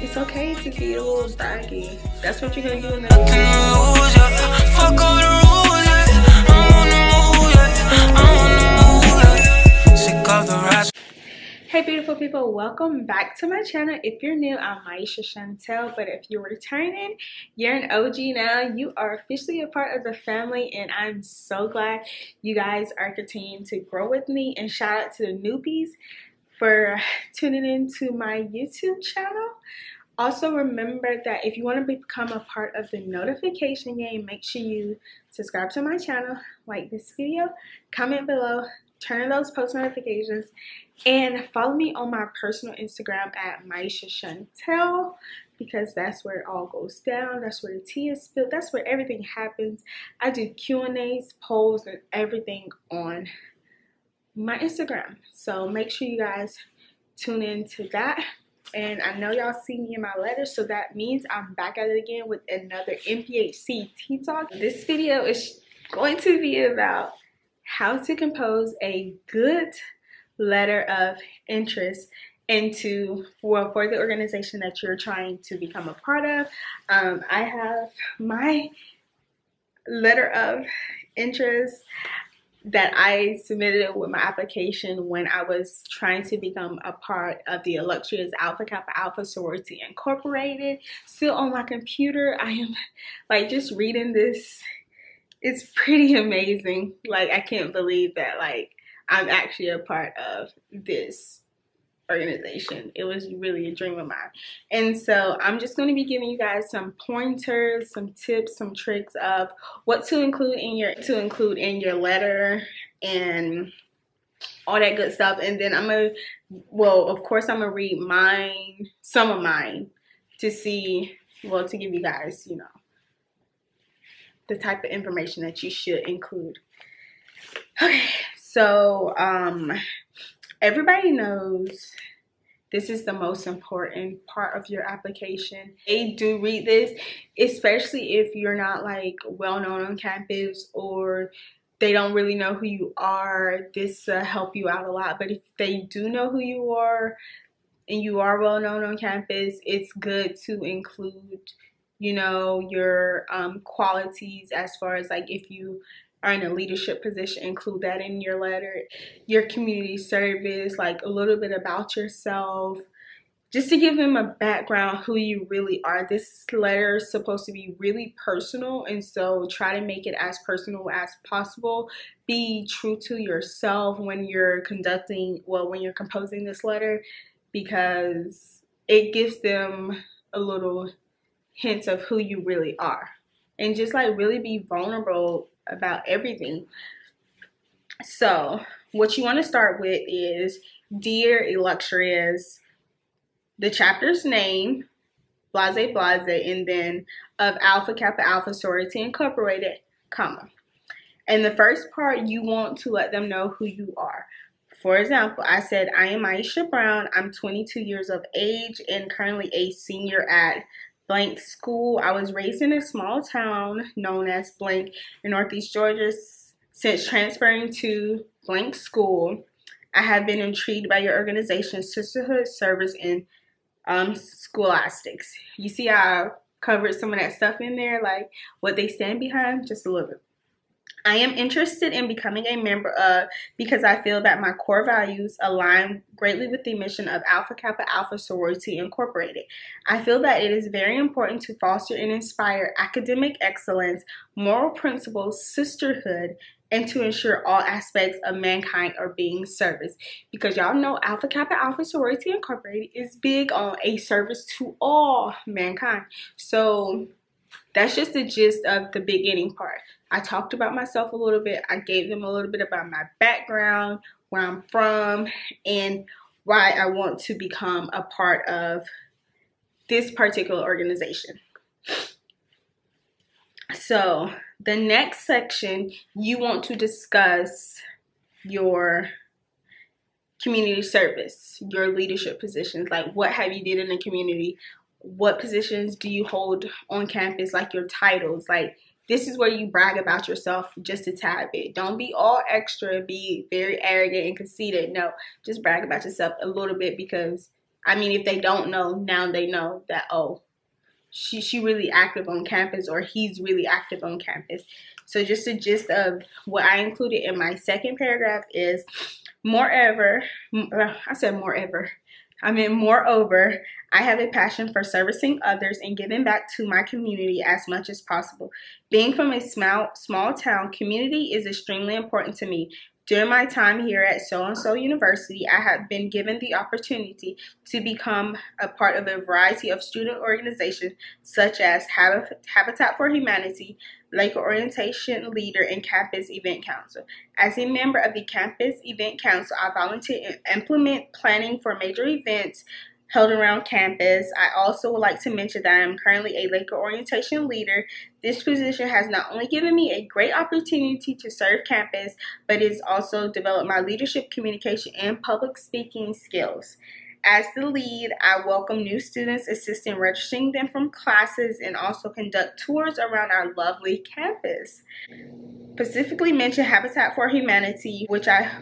It's okay to be a little braggy. That's what you're gonna do in the Hey beautiful people, welcome back to my channel. If you're new, I'm MyeshiaShantal, but if you're returning, you're an OG now. You are officially a part of the family, and I'm so glad you guys are continuing to grow with me. And shout out to the newbies for tuning into my YouTube channel. Also remember that if you want to become a part of the notification game, make sure you subscribe to my channel, like this video, comment below, turn on those post notifications, and follow me on my personal Instagram at MyeshiaShantal, because that's where it all goes down. That's where the tea is spilled. That's where everything happens. I do Q&As, polls, and everything on my Instagram. So make sure you guys tune into that. And I know y'all see me in my letters, so that means I'm back at it again with another NPHC tea talk. This video is going to be about how to compose a good letter of interest for the organization that you're trying to become a part of. I have my letter of interest that I submitted with my application when I was trying to become a part of the illustrious Alpha Kappa Alpha Sorority Incorporated. Still on my computer. I am like just reading this. It's pretty amazing. Like, I can't believe that like I'm actually a part of this organization. It was really a dream of mine. And so I'm just going to be giving you guys some pointers, some tips, some tricks of what to include in your letter and all that good stuff. And then of course I'm gonna read some of mine to see, to give you guys, you know, the type of information that you should include. Okay, so everybody knows this is the most important part of your application. They do read this, especially if you're not like well known on campus or they don't really know who you are. This will help you out a lot. But if they do know who you are and you are well known on campus, it's good to include, you know, your qualities as far as like if you are in a leadership position, include that in your letter. Your community service, like a little bit about yourself, just to give them a background who you really are. This letter is supposed to be really personal, and so try to make it as personal as possible. Be true to yourself when you're composing this letter, because it gives them a little hint of who you really are. And just like really be vulnerable about everything. So what you want to start with is, dear illustrious, the chapter's name, blase blase, and then of Alpha Kappa Alpha Sorority Incorporated, comma. And the first part, you want to let them know who you are. For example, I said, I am Aisha Brown. I'm 22 years of age and currently a senior at blank school. I was raised in a small town known as blank in Northeast Georgia. Since transferring to blank school, I have been intrigued by your organization's sisterhood, service, and scholastics. You see how I covered some of that stuff in there, like what they stand behind, just a little bit. I am interested in becoming a member because I feel that my core values align greatly with the mission of Alpha Kappa Alpha Sorority Incorporated. I feel that it is very important to foster and inspire academic excellence, moral principles, sisterhood, and to ensure all aspects of mankind are being serviced. Because y'all know Alpha Kappa Alpha Sorority Incorporated is big on a service to all mankind. So that's just the gist of the beginning part. I talked about myself a little bit. I gave them a little bit about my background, where I'm from, and why I want to become a part of this particular organization. So the next section, you want to discuss your community service, your leadership positions. Like, what have you did in the community? What positions do you hold on campus? Like your titles. Like, this is where you brag about yourself just a tad bit. Don't be all extra, be very arrogant and conceited. No, just brag about yourself a little bit, because I mean, if they don't know, now they know that, oh, she really active on campus, or he's really active on campus. So just the gist of what I included in my second paragraph is, moreover, I have a passion for servicing others and giving back to my community as much as possible. Being from a small town, community is extremely important to me. During my time here at so-and-so university, I have been given the opportunity to become a part of a variety of student organizations such as Habitat for Humanity, Lake Orientation Leader, and Campus Event Council. As a member of the Campus Event Council, I volunteer and implement planning for major events held around campus. I also would like to mention that I am currently a Lake Orientation Leader. This position has not only given me a great opportunity to serve campus, but it has also developed my leadership, communication, and public speaking skills. As the lead, I welcome new students, assist in registering them from classes, and also conduct tours around our lovely campus. Specifically mention Habitat for Humanity, which I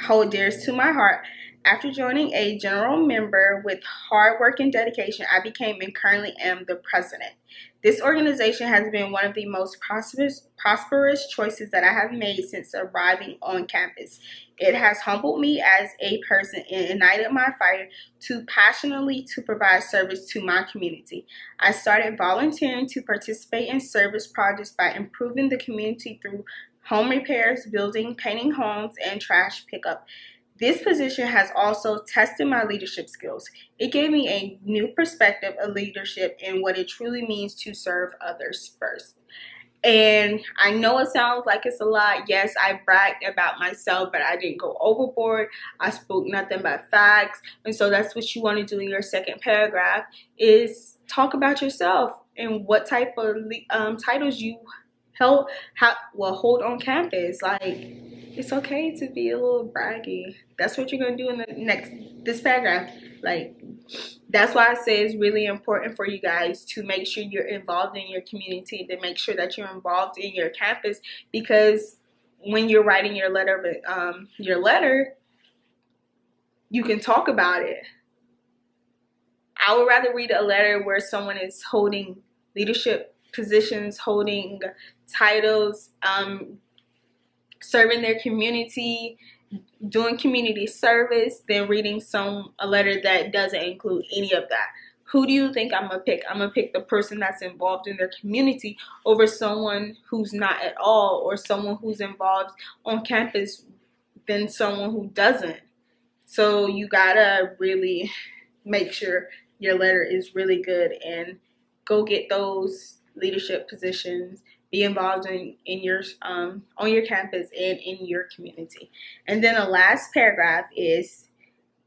hold dearest to my heart. After joining a general member with hard work and dedication, I became and currently am the president. This organization has been one of the most prosperous choices that I have made since arriving on campus. It has humbled me as a person and ignited my fire to passionately to provide service to my community. I started volunteering to participate in service projects by improving the community through home repairs, building, painting homes, and trash pickup. This position has also tested my leadership skills. It gave me a new perspective of leadership and what it truly means to serve others first. And I know it sounds like it's a lot. Yes, I bragged about myself, but I didn't go overboard. I spoke nothing but facts. And so that's what you want to do in your second paragraph, is talk about yourself and what type of titles you hold on campus. Like, it's okay to be a little braggy. That's what you're going to do in this paragraph. Like, that's why I say it's really important for you guys to make sure you're involved in your community, to make sure that you're involved in your campus, because when you're writing your letter, you can talk about it. I would rather read a letter where someone is holding leadership positions, holding titles, serving their community, doing community service, than reading a letter that doesn't include any of that. Who do you think I'm gonna pick? I'm gonna pick the person that's involved in their community over someone who's not at all, or someone who's involved on campus than someone who doesn't. So you gotta really make sure your letter is really good and go get those leadership positions. Be involved in your on your campus and in your community. And then the last paragraph is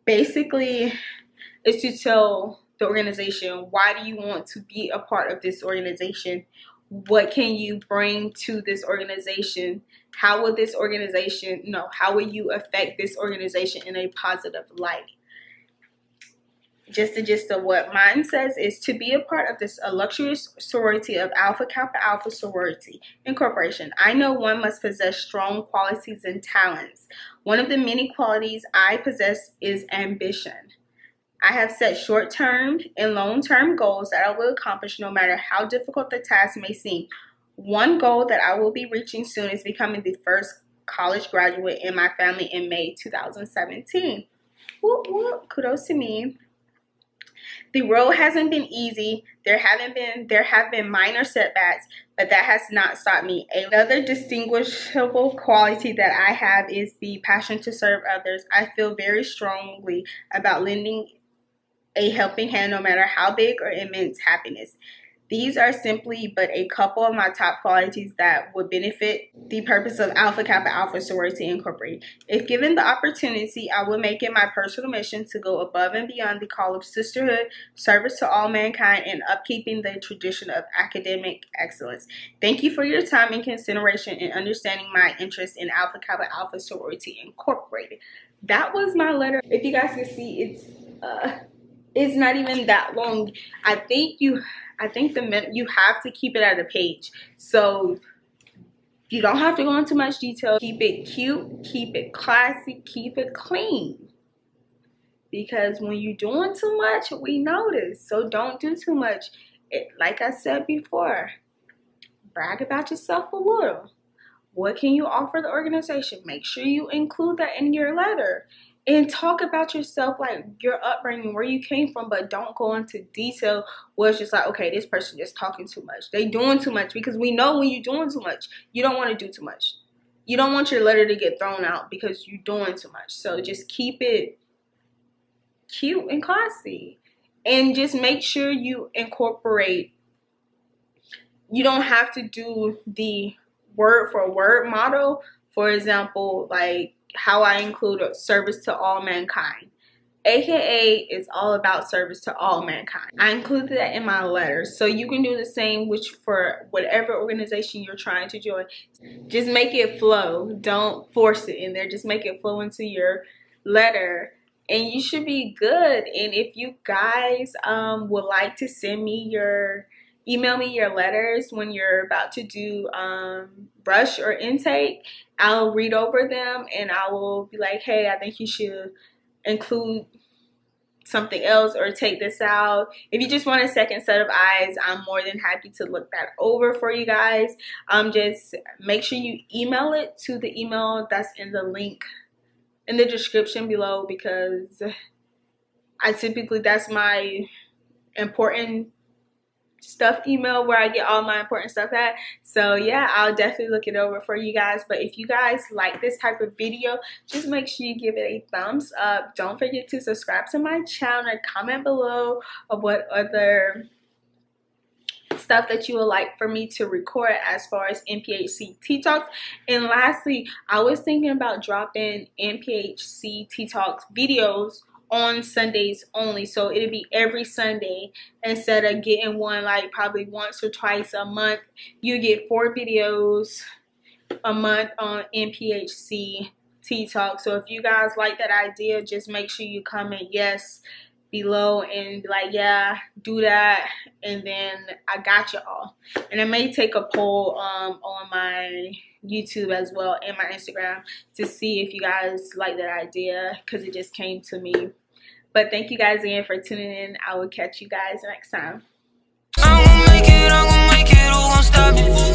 basically to tell the organization, why do you want to be a part of this organization? What can you bring to this organization? How will you affect this organization in a positive light? Just the gist of what mine says is, to be a part of this illustrious sorority of Alpha Kappa Alpha Sorority Incorporation, I know one must possess strong qualities and talents. One of the many qualities I possess is ambition. I have set short-term and long-term goals that I will accomplish no matter how difficult the task may seem. One goal that I will be reaching soon is becoming the first college graduate in my family in May 2017. Whoop, whoop. Kudos to me. The road hasn't been easy. There have been minor setbacks, but that has not stopped me. Another distinguishable quality that I have is the passion to serve others. I feel very strongly about lending a helping hand, no matter how big or immense happiness. These are simply but a couple of my top qualities that would benefit the purpose of Alpha Kappa Alpha Sorority Incorporated. If given the opportunity, I will make it my personal mission to go above and beyond the call of sisterhood, service to all mankind, and upkeeping the tradition of academic excellence. Thank you for your time and consideration in understanding my interest in Alpha Kappa Alpha Sorority Incorporated. That was my letter. If you guys can see, it's not even that long. I think you have to keep it at a page. So you don't have to go into much detail. Keep it cute, keep it classy, keep it clean. because when you're doing too much, we notice. So don't do too much. Like I said before, brag about yourself a little. What can you offer the organization? Make sure you include that in your letter. And talk about yourself, like your upbringing, where you came from, but don't go into detail where it's just like, okay, this person just talking too much. They doing too much, because we know when you're doing too much, you don't want to do too much. You don't want your letter to get thrown out because you're doing too much. So just keep it cute and classy. And just make sure you incorporate. You don't have to do the word for word motto. For example, like how I include a service to all mankind. AKA is all about service to all mankind. I included that in my letter. So you can do the same for whatever organization you're trying to join. Just make it flow. Don't force it in there. Just make it flow into your letter. And you should be good. And if you guys would like to email me your letters when you're about to do brush or intake, I'll read over them and I will be like, hey, I think you should include something else or take this out. If you just want a second set of eyes, I'm more than happy to look that over for you guys. Just make sure you email it to the email that's in the link in the description below, because that's my important stuff email where I get all my important stuff at. So yeah, I'll definitely look it over for you guys. But if you guys like this type of video, just make sure you give it a thumbs up. Don't forget to subscribe to my channel and comment below of what other stuff that you would like for me to record as far as NPHC Tea Talks. And lastly, I was thinking about dropping NPHC Tea Talks videos on Sundays only, so it'll be every Sunday instead of getting one like probably once or twice a month. You get 4 videos a month on NPHC Tea Talk. So if you guys like that idea, just make sure you comment yes below and be like, yeah, do that, and then I got y'all. And I may take a poll on my YouTube as well and my Instagram to see if you guys like that idea, because it just came to me. But thank you guys again for tuning in. I will catch you guys next time. I'm gonna make it, who gon' stop me?